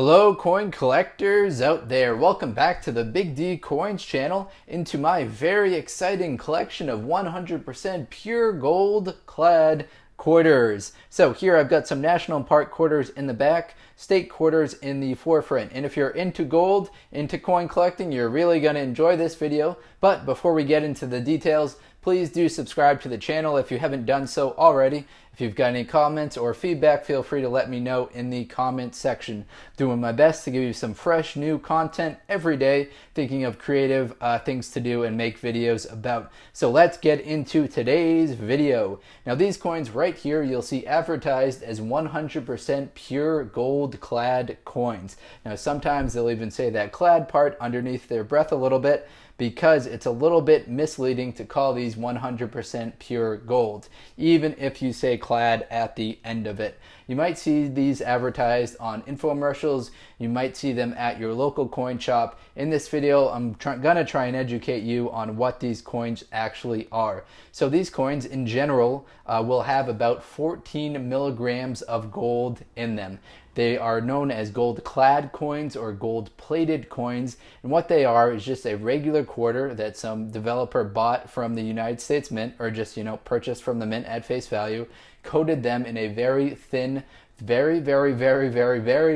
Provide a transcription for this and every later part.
Hello coin collectors out there, welcome back to the Big D Coins channel, into my very exciting collection of 100% pure gold clad quarters. So here I've got some national park quarters in the back, state quarters in the forefront, and if you're into gold, into coin collecting, you're really going to enjoy this video. But before we get into the details, please do subscribe to the channel if you haven't done so already. If you've got any comments or feedback, feel free to let me know in the comment section. Doing my best to give you some fresh new content every day, thinking of creative things to do and make videos about. So let's get into today's video. Now these coins right here you'll see advertised as 100% pure gold clad coins. Now sometimes they'll even say that clad part underneath their breath a little bit, because it's a little bit misleading to call these 100% pure gold, even if you say clad at the end of it. You might see these advertised on infomercials, you might see them at your local coin shop. In this video, I'm gonna try and educate you on what these coins actually are. So these coins in general will have about 14 milligrams of gold in them. They are known as gold clad coins or gold plated coins, and what they are is just a regular quarter that some developer bought from the United States Mint, or just purchased from the mint at face value, coated them in a very thin, very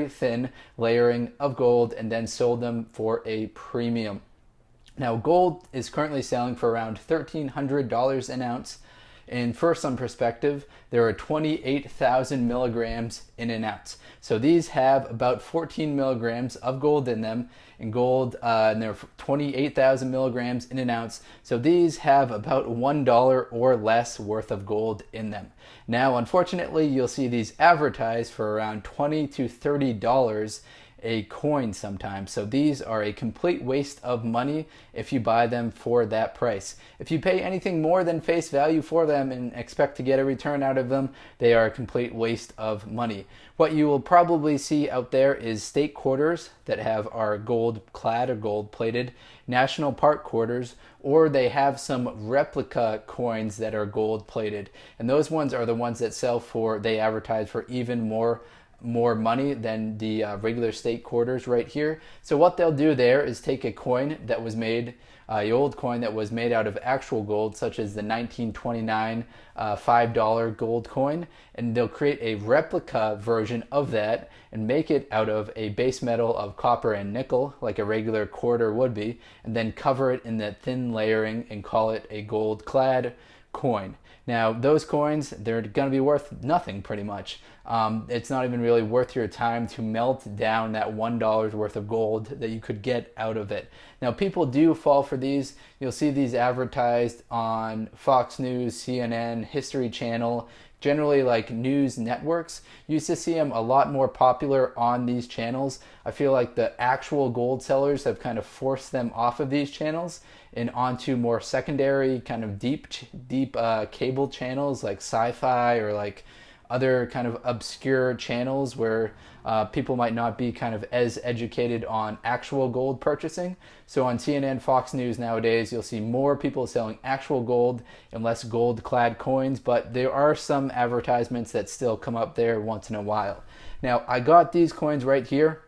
thin layering of gold, and then sold them for a premium. Now gold is currently selling for around $1,300 an ounce. And for some perspective, there are 28,000 milligrams in an ounce. So these have about 14 milligrams of gold in them, and they're 28,000 milligrams in an ounce. So these have about $1 or less worth of gold in them. Now, unfortunately, you'll see these advertised for around $20 to $30 a coin sometimes. So these are a complete waste of money if you buy them for that price. If you pay anything more than face value for them and expect to get a return out of them, they are a complete waste of money. What you will probably see out there is state quarters that are gold clad or gold plated, national park quarters, or they have some replica coins that are gold plated. And those ones are the ones that they advertise for even more money than the regular state quarters right here. So what they'll do there is take a coin that was made, the old coin that was made out of actual gold, such as the 1929 $5 gold coin, and they'll create a replica version of that and make it out of a base metal of copper and nickel, like a regular quarter would be, and then cover it in that thin layering and call it a gold clad coin. Now those coins, they're going to be worth nothing pretty much. It's not even really worth your time to melt down that $1 worth of gold that you could get out of it. Now people do fall for these. You'll see these advertised on Fox News, CNN, History Channel, generally like news networks. You used to see them a lot more popular on these channels. I feel like the actual gold sellers have kind of forced them off of these channels and onto more secondary kind of deep cable channels like Sci-Fi or like other kind of obscure channels where people might not be kind of as educated on actual gold purchasing. So on CNN, Fox News nowadays, you'll see more people selling actual gold and less gold clad coins, but there are some advertisements that still come up there once in a while. Now I got these coins right here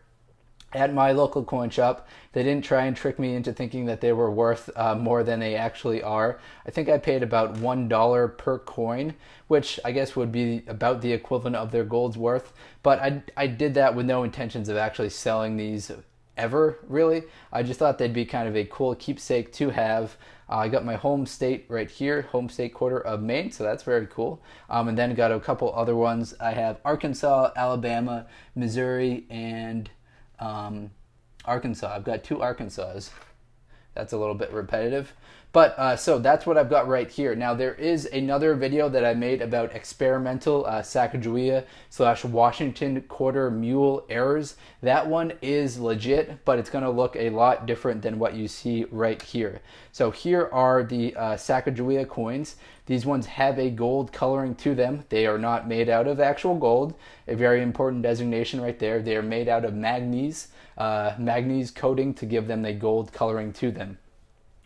at my local coin shop. They didn't try and trick me into thinking that they were worth more than they actually are. I think I paid about $1 per coin, which I guess would be about the equivalent of their gold's worth. But I did that with no intentions of actually selling these ever, really. I just thought they'd be kind of a cool keepsake to have. I got my home state right here, home state quarter of Maine, so that's very cool. And then got a couple other ones. I have Arkansas, Alabama, Missouri, and Arkansas. I've got two Arkansas. That's a little bit repetitive. But so that's what I've got right here. Now there is another video that I made about experimental Sacagawea / Washington quarter mule errors. That one is legit, but it's going to look a lot different than what you see right here. So here are the Sacagawea coins. These ones have a gold coloring to them. They are not made out of actual gold. A very important designation right there. They are made out of manganese coating to give them the gold coloring to them.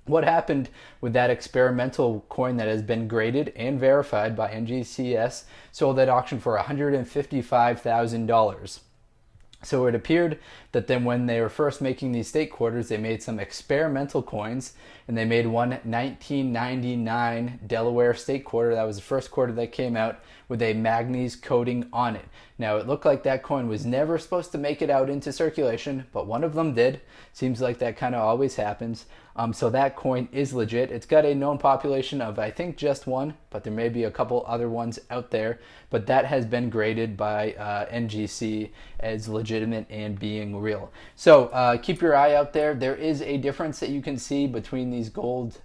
What happened with that experimental coin that has been graded and verified by NGCS, sold at auction for $155,000. So it appeared that then when they were first making these state quarters, they made some experimental coins, and they made one 1999 Delaware state quarter. That was the first quarter that came out with a manganese coating on it. Now it looked like that coin was never supposed to make it out into circulation, but one of them did. Seems like that kind of always happens. So that coin is legit. It's got a known population of, I think, just one, but there may be a couple other ones out there. But that has been graded by NGC as legitimate and being real. So keep your eye out there. There is a difference that you can see between these gold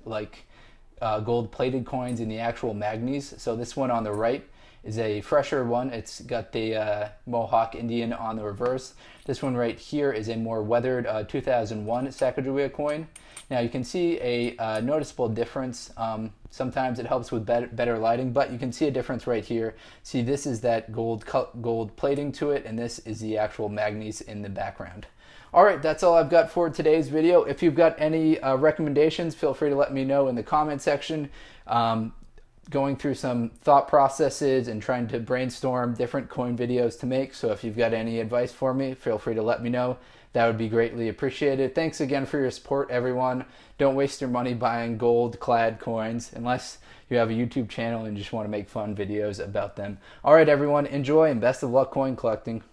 plated coins and the actual manganese. So this one on the right is a fresher one. It's got the Mohawk Indian on the reverse. This one right here is a more weathered 2001 Sacagawea coin. Now you can see a noticeable difference. Sometimes it helps with better lighting, but you can see a difference right here. See, this is that gold plating to it, and this is the actual manganese in the background. All right, that's all I've got for today's video. If you've got any recommendations, feel free to let me know in the comment section. Going through some thought processes and trying to brainstorm different coin videos to make. So if you've got any advice for me, feel free to let me know. That would be greatly appreciated. Thanks again for your support, everyone. Don't waste your money buying gold clad coins unless you have a YouTube channel and just want to make fun videos about them. All right, everyone, enjoy and best of luck coin collecting.